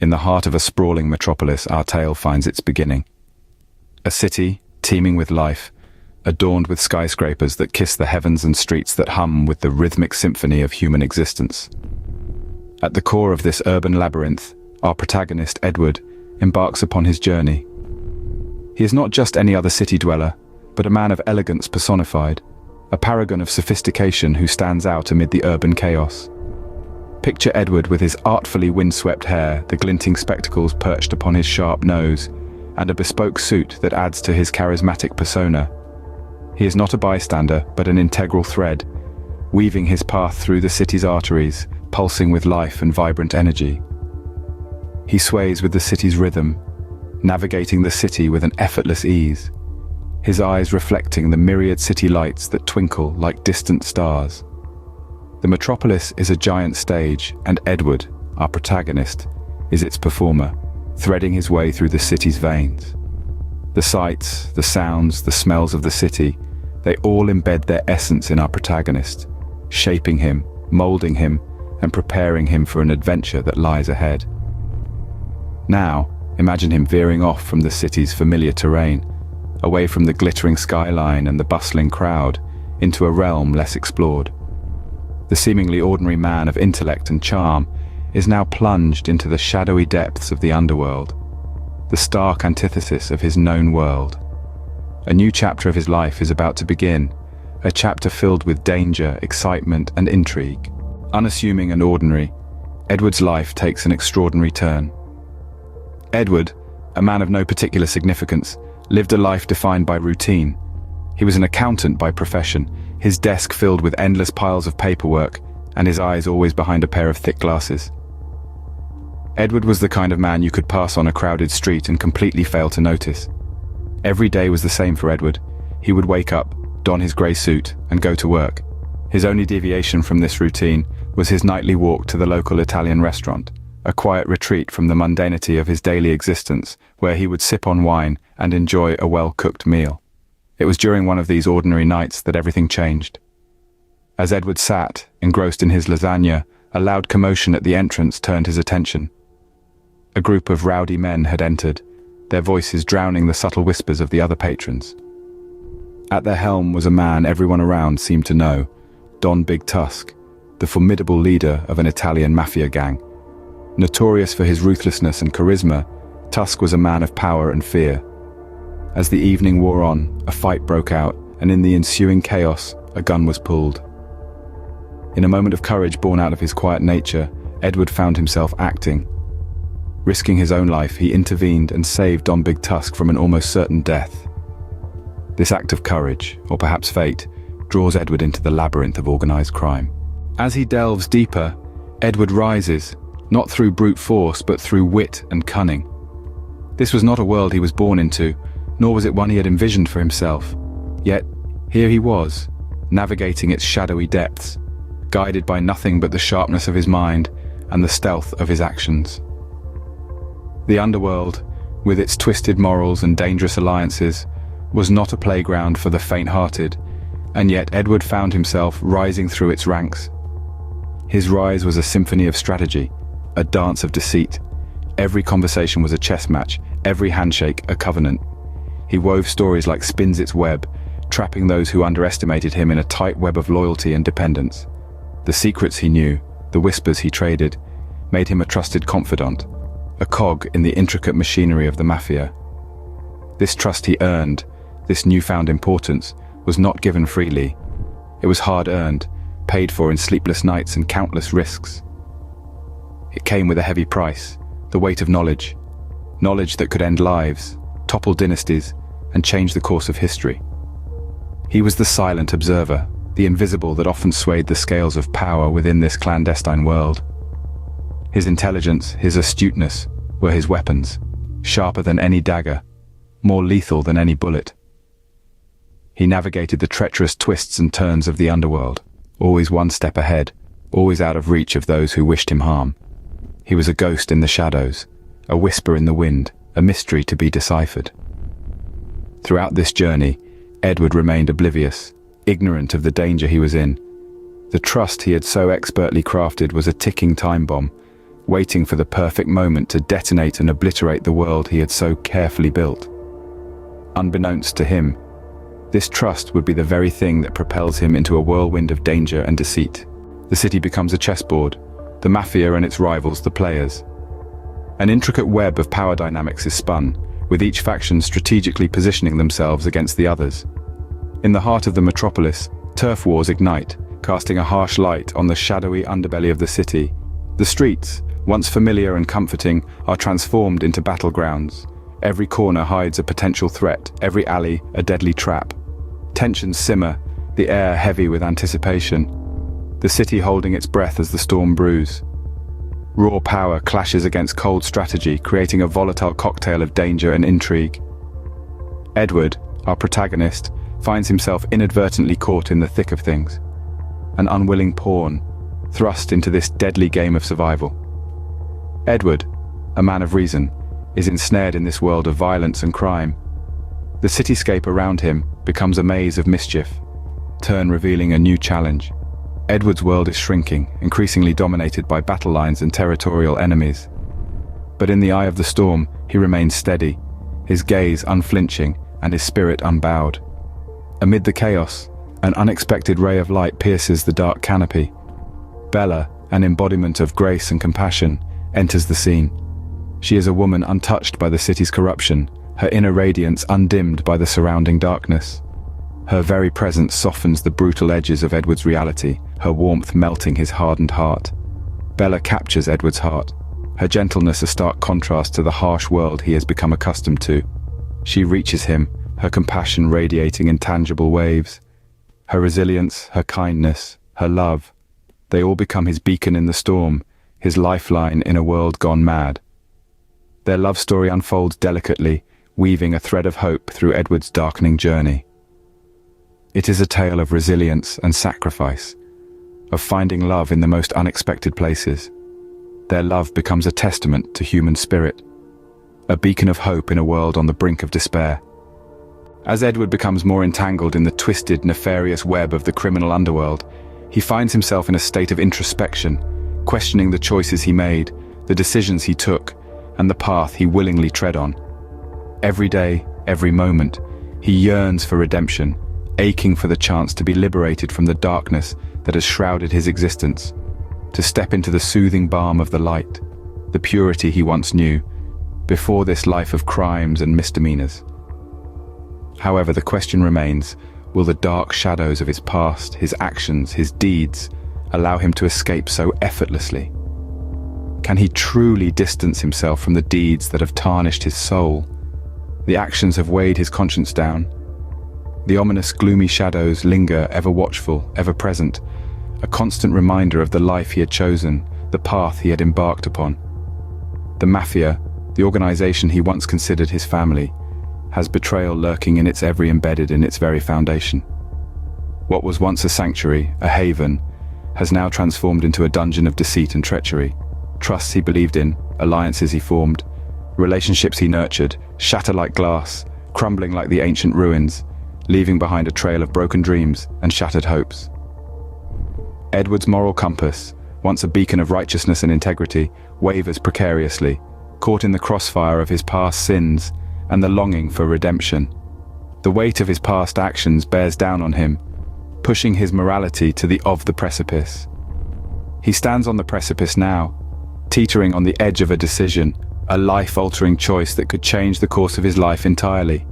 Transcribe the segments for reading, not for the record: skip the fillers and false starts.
In the heart of a sprawling metropolis, our tale finds its beginning. A city teeming with life, adorned with skyscrapers that kiss the heavens and streets that hum with the rhythmic symphony of human existence. At the core of this urban labyrinth, our protagonist, Edward, embarks upon his journey. He is not just any other city dweller, but a man of elegance personified, a paragon of sophistication who stands out amid the urban chaos. Picture Edward with his artfully windswept hair, the glinting spectacles perched upon his sharp nose, and a bespoke suit that adds to his charismatic persona. He is not a bystander, but an integral thread, weaving his path through the city's arteries, pulsing with life and vibrant energy. He sways with the city's rhythm, navigating the city with an effortless ease, his eyes reflecting the myriad city lights that twinkle like distant stars. The metropolis is a giant stage, and Edward, our protagonist, is its performer, threading his way through the city's veins. The sights, the sounds, the smells of the city, they all embed their essence in our protagonist, shaping him, molding him, and preparing him for an adventure that lies ahead. Now, imagine him veering off from the city's familiar terrain, away from the glittering skyline and the bustling crowd, into a realm less explored. The seemingly ordinary man of intellect and charm is now plunged into the shadowy depths of the underworld, the stark antithesis of his known world. A new chapter of his life is about to begin, a chapter filled with danger, excitement, and intrigue. Unassuming and ordinary, Edward's life takes an extraordinary turn. Edward, a man of no particular significance, lived a life defined by routine. He was an accountant by profession, his desk filled with endless piles of paperwork, and his eyes always behind a pair of thick glasses. Edward was the kind of man you could pass on a crowded street and completely fail to notice. Every day was the same for Edward. He would wake up, don his grey suit, and go to work. His only deviation from this routine was his nightly walk to the local Italian restaurant, a quiet retreat from the mundanity of his daily existence, where he would sip on wine and enjoy a well-cooked meal. It was during one of these ordinary nights that everything changed. As Edward sat, engrossed in his lasagna, a loud commotion at the entrance turned his attention. A group of rowdy men had entered, their voices drowning the subtle whispers of the other patrons. At their helm was a man everyone around seemed to know, Don Big Tusk, the formidable leader of an Italian Mafia gang. Notorious for his ruthlessness and charisma, Tusk was a man of power and fear. As the evening wore on, a fight broke out, and in the ensuing chaos, a gun was pulled. In a moment of courage born out of his quiet nature, Edward found himself acting. Risking his own life, he intervened and saved Don Big Tusk from an almost certain death. This act of courage, or perhaps fate, draws Edward into the labyrinth of organized crime. As he delves deeper, Edward rises, not through brute force, but through wit and cunning. This was not a world he was born into, nor was it one he had envisioned for himself. Yet, here he was, navigating its shadowy depths, guided by nothing but the sharpness of his mind and the stealth of his actions. The underworld, with its twisted morals and dangerous alliances, was not a playground for the faint-hearted, and yet Edward found himself rising through its ranks. His rise was a symphony of strategy, a dance of deceit. Every conversation was a chess match, every handshake a covenant. He wove stories like spins its web, trapping those who underestimated him in a tight web of loyalty and dependence. The secrets he knew, the whispers he traded, made him a trusted confidant, a cog in the intricate machinery of the Mafia. This trust he earned, this newfound importance, was not given freely. It was hard-earned, paid for in sleepless nights and countless risks. It came with a heavy price, the weight of knowledge. Knowledge that could end lives, topple dynasties, and change the course of history. He was the silent observer, the invisible that often swayed the scales of power within this clandestine world. His intelligence, his astuteness, were his weapons, sharper than any dagger, more lethal than any bullet. He navigated the treacherous twists and turns of the underworld, always one step ahead, always out of reach of those who wished him harm. He was a ghost in the shadows, a whisper in the wind, a mystery to be deciphered. Throughout this journey, Edward remained oblivious, ignorant of the danger he was in. The trust he had so expertly crafted was a ticking time bomb, waiting for the perfect moment to detonate and obliterate the world he had so carefully built. Unbeknownst to him, this trust would be the very thing that propels him into a whirlwind of danger and deceit. The city becomes a chessboard, the Mafia and its rivals the players. An intricate web of power dynamics is spun, with each faction strategically positioning themselves against the others. In the heart of the metropolis, turf wars ignite, casting a harsh light on the shadowy underbelly of the city. The streets, once familiar and comforting, are transformed into battlegrounds. Every corner hides a potential threat, every alley a deadly trap. Tensions simmer, the air heavy with anticipation. The city holding its breath as the storm brews. Raw power clashes against cold strategy, creating a volatile cocktail of danger and intrigue. Edward, our protagonist, finds himself inadvertently caught in the thick of things. An unwilling pawn, thrust into this deadly game of survival. Edward, a man of reason, is ensnared in this world of violence and crime. The cityscape around him becomes a maze of mischief, turn revealing a new challenge. Edward's world is shrinking, increasingly dominated by battle lines and territorial enemies. But in the eye of the storm, he remains steady, his gaze unflinching and his spirit unbowed. Amid the chaos, an unexpected ray of light pierces the dark canopy. Bella, an embodiment of grace and compassion, enters the scene. She is a woman untouched by the city's corruption, her inner radiance undimmed by the surrounding darkness. Her very presence softens the brutal edges of Edward's reality, her warmth melting his hardened heart. Bella captures Edward's heart, her gentleness a stark contrast to the harsh world he has become accustomed to. She reaches him, her compassion radiating in tangible waves. Her resilience, her kindness, her love, they all become his beacon in the storm, his lifeline in a world gone mad. Their love story unfolds delicately, weaving a thread of hope through Edward's darkening journey. It is a tale of resilience and sacrifice, of finding love in the most unexpected places. Their love becomes a testament to human spirit, a beacon of hope in a world on the brink of despair. As Edward becomes more entangled in the twisted, nefarious web of the criminal underworld, he finds himself in a state of introspection, questioning the choices he made, the decisions he took, and the path he willingly tread on. Every day, every moment, he yearns for redemption, aching for the chance to be liberated from the darkness that has shrouded his existence, to step into the soothing balm of the light, the purity he once knew, before this life of crimes and misdemeanors. However, the question remains, will the dark shadows of his past, his actions, his deeds, allow him to escape so effortlessly? Can he truly distance himself from the deeds that have tarnished his soul? The actions have weighed his conscience down. The ominous, gloomy shadows linger, ever watchful, ever present, a constant reminder of the life he had chosen, the path he had embarked upon. The Mafia, the organization he once considered his family, has betrayal lurking in its embedded in its very foundation. What was once a sanctuary, a haven, has now transformed into a dungeon of deceit and treachery. Trusts he believed in, alliances he formed, relationships he nurtured, shatter like glass, crumbling like the ancient ruins, leaving behind a trail of broken dreams and shattered hopes. Edward's moral compass, once a beacon of righteousness and integrity, wavers precariously, caught in the crossfire of his past sins and the longing for redemption. The weight of his past actions bears down on him, pushing his morality to the precipice. He stands on the precipice now, teetering on the edge of a decision, a life-altering choice that could change the course of his life entirely.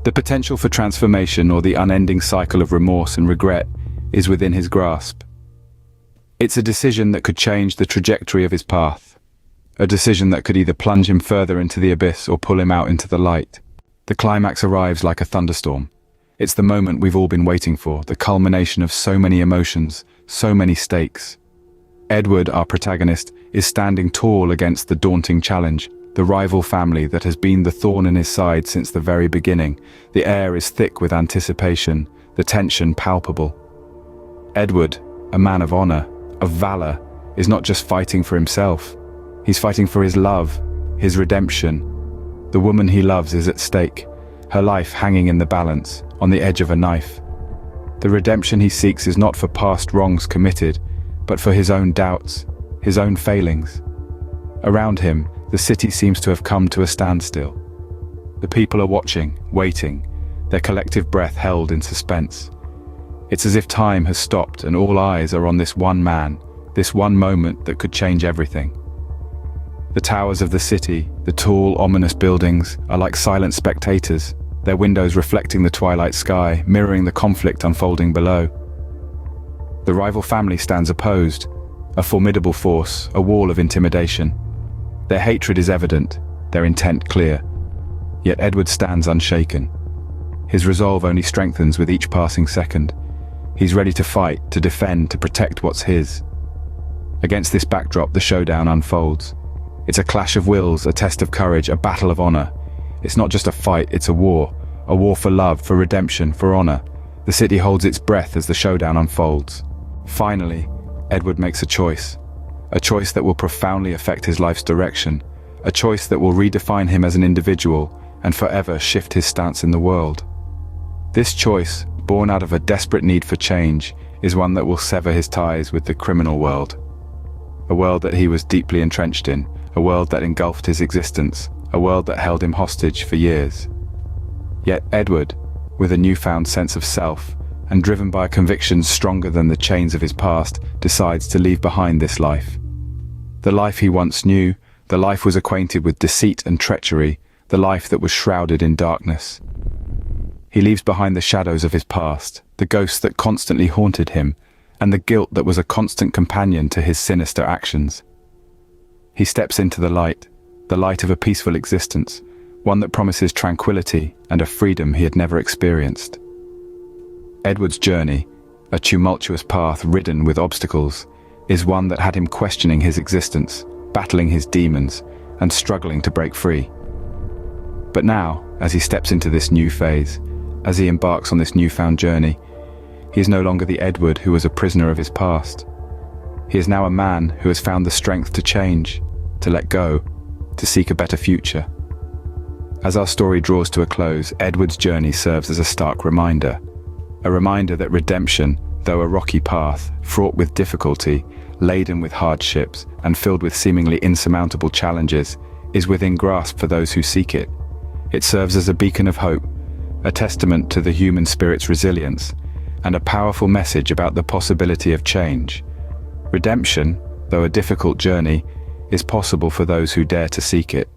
The potential for transformation or the unending cycle of remorse and regret is within his grasp. It's a decision that could change the trajectory of his path, a decision that could either plunge him further into the abyss or pull him out into the light. The climax arrives like a thunderstorm. It's the moment we've all been waiting for, the culmination of so many emotions, so many stakes. Edward, our protagonist, is standing tall against the daunting challenge, the rival family that has been the thorn in his side since the very beginning. The air is thick with anticipation, the tension palpable. Edward, a man of honor, of valor, is not just fighting for himself. He's fighting for his love, his redemption. The woman he loves is at stake, her life hanging in the balance, on the edge of a knife. The redemption he seeks is not for past wrongs committed, but for his own doubts, his own failings. Around him, the city seems to have come to a standstill. The people are watching, waiting, their collective breath held in suspense. It's as if time has stopped and all eyes are on this one man, this one moment that could change everything. The towers of the city, the tall, ominous buildings, are like silent spectators, their windows reflecting the twilight sky, mirroring the conflict unfolding below. The rival family stands opposed, a formidable force, a wall of intimidation. Their hatred is evident, their intent clear. Yet Edward stands unshaken. His resolve only strengthens with each passing second. He's ready to fight, to defend, to protect what's his. Against this backdrop, the showdown unfolds. It's a clash of wills, a test of courage, a battle of honor. It's not just a fight, it's a war for love, for redemption, for honor. The city holds its breath as the showdown unfolds. Finally, Edward makes a choice that will profoundly affect his life's direction, a choice that will redefine him as an individual and forever shift his stance in the world. This choice, born out of a desperate need for change, is one that will sever his ties with the criminal world. A world that he was deeply entrenched in, a world that engulfed his existence, a world that held him hostage for years. Yet Edward, with a newfound sense of self, and driven by convictions stronger than the chains of his past, decides to leave behind this life. The life he once knew, the life was acquainted with deceit and treachery, the life that was shrouded in darkness. He leaves behind the shadows of his past, the ghosts that constantly haunted him, and the guilt that was a constant companion to his sinister actions. He steps into the light of a peaceful existence, one that promises tranquility and a freedom he had never experienced. Edward's journey, a tumultuous path ridden with obstacles, is one that had him questioning his existence, battling his demons, and struggling to break free. But now, as he steps into this new phase, as he embarks on this newfound journey, he is no longer the Edward who was a prisoner of his past. He is now a man who has found the strength to change, to let go, to seek a better future. As our story draws to a close, Edward's journey serves as a stark reminder. A reminder that redemption, though a rocky path, fraught with difficulty, laden with hardships, and filled with seemingly insurmountable challenges, is within grasp for those who seek it. It serves as a beacon of hope, a testament to the human spirit's resilience, and a powerful message about the possibility of change. Redemption, though a difficult journey, is possible for those who dare to seek it.